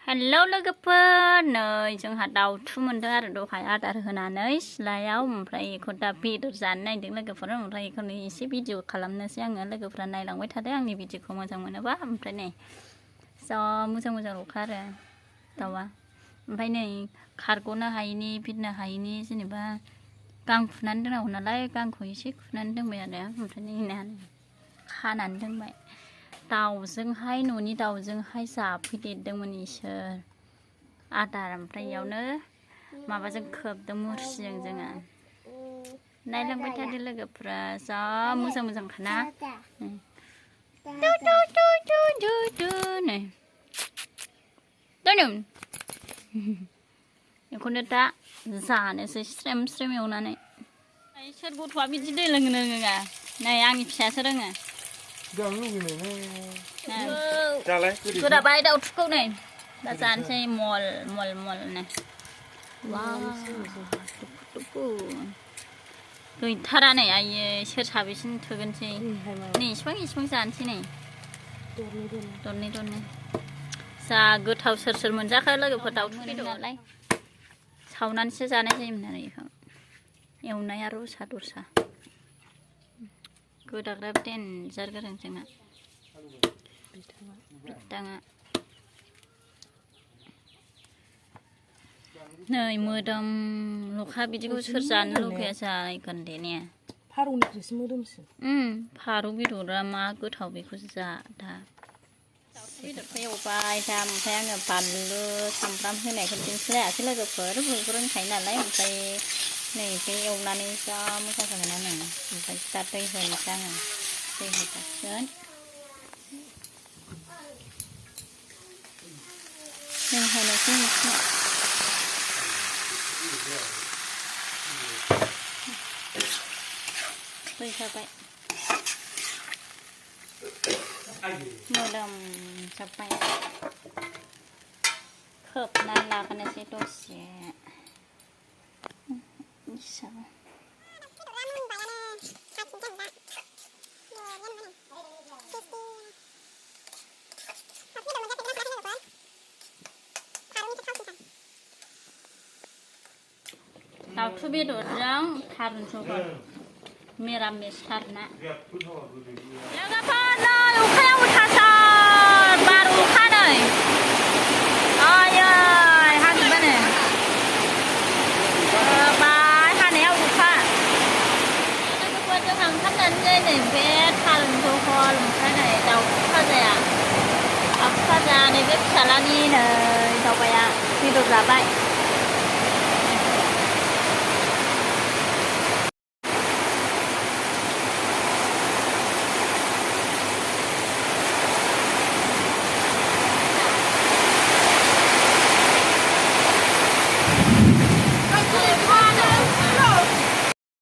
ฮัลโหลलोगोफोर नै जोंहा दाउथु मोनदों आरो दहाय आदार होनानै सिलायाव ओमफ्राय बेखौ दा बेदर जानो नागिरदों लोगोफोर ओमफ्राय बेखौनो एसे भिडिअ खालामनोसै आङो लोगोफोरा नायलांबाय थादों आंनि भिडिअखौ मोजां मोनोबा ओमफ्राय नै जा मोजां ल'खा आरो दाउआ ओमफ्राय नै खारग'नो हायैनि बिरनो हायैनि जेनेबा गां खुनानै दोननांगौ नालाय गांखौ एसे खुनानै दोनबाय आरो ओमफ्राय नै खानानै दोनबाय दाउजोंहाय न'नि दाउजोंहाय जाफैदेरदोंमोन इसोर आदार ओमफ्राय इयावनो माबाजों खोबदों मुस्रिजों जोङो नायलांबाय थादो लोगोफ्रा जा मोजांखाना नै बेखौनो दा जानोसै स्रेम स्रेम एवनानै सोर गथ'आ बिदि दै लोंनो रोङा नै आंनि फिसायासो रोङो गोदाबाय दाउथुखौ नै दा जानोसै मल नो गैथारा नै आयै सोर साबेसिन थोगोनसै नै इसिबां जानोसै नै दरनै जा गोथाव सोर मोनजाखो लोगोफोर दाउथु बेदर नालाय सावनानैसो जानाय जायोमोन आरो बेखौ एवनाया दरसा गोदाग्रा देनजार गोरों जोंना बिदाङा नै मोदोमल'खा बिदिखौ सोर जानो लुगैया जागोन दे ने फारौनिख्रुइसो मोदोमसिन फारौ बेदरा मा गोथाव बेखौसो जा दा बेदरखौ एवबाय दा ओमफ्राय आङो बानलु सामब्राम होनायखौ दिन्थिलायासै लोगोफोर बयबो रोंखायो नालाय ओमफ्राय नै बे एवनानै जा मोजां जागोन आङो ओमफ्य दा दै होनोसै आङो दै होजासिगोन दै होनोसै दै होबाय मोदोमजोब्बाय खोबनानै लागोनोसै दसे दाउथु बेदरजों थारुन जहल मिरामिस थारना लोगोफोर नै अखाया उल्थाथार बार अखा नै आयै हाजोबबानो हानायाव अखा लोगोफोर जोंहा ओंखाम जानोसै नै बे थारुन जहल ओमफ्राय नै दाउथु फाजा नैबे फिसालानि नै दावबाया बेदर जाबाय